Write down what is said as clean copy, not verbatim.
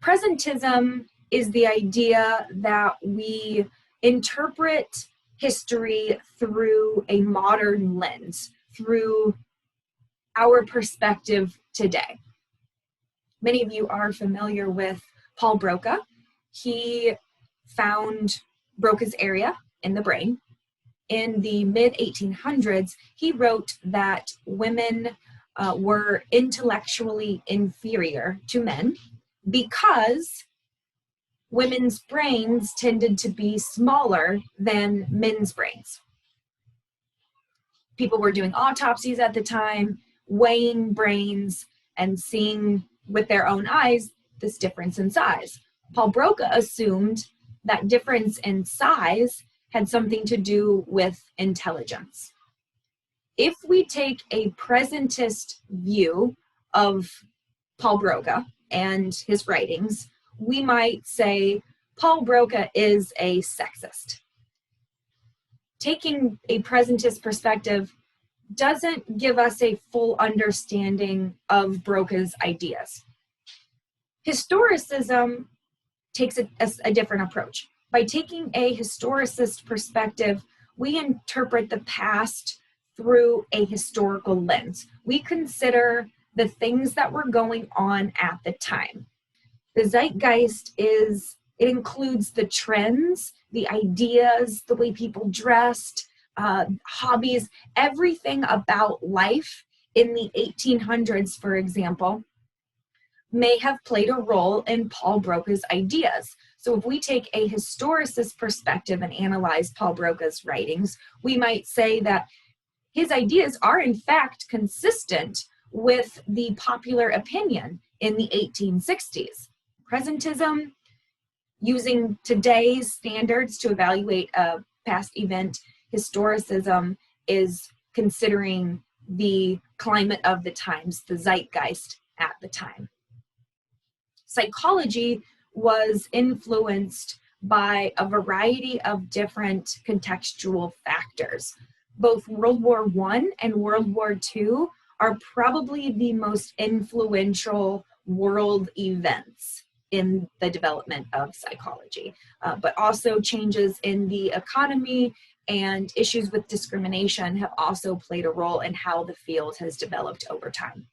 Presentism is the idea that we interpret history through a modern lens, through our perspective today. Many of you are familiar with Paul Broca. He found Broca's area in the brain. In the mid-1800s, he wrote that women were intellectually inferior to men because women's brains tended to be smaller than men's brains. People were doing autopsies at the time, weighing brains, and seeing with their own eyes this difference in size. Paul Broca assumed that difference in size had something to do with intelligence. If we take a presentist view of Paul Broca and his writings, we might say Paul Broca is a sexist. Taking a presentist perspective doesn't give us a full understanding of Broca's ideas. Historicism takes a different approach. By taking a historicist perspective, we interpret the past through a historical lens. We consider the things that were going on at the time. The zeitgeist it includes the trends, the ideas, the way people dressed, hobbies, everything about life in the 1800s, for example, may have played a role in Paul Broca's ideas. So if we take a historicist perspective and analyze Paul Broca's writings, we might say that his ideas are in fact consistent with the popular opinion in the 1860s. Presentism, using today's standards to evaluate a past event, historicism is considering the climate of the times, the zeitgeist at the time. Psychology was influenced by a variety of different contextual factors. Both World War I and World War II are probably the most influential world events in the development of psychology, but also changes in the economy and issues with discrimination have also played a role in how the field has developed over time.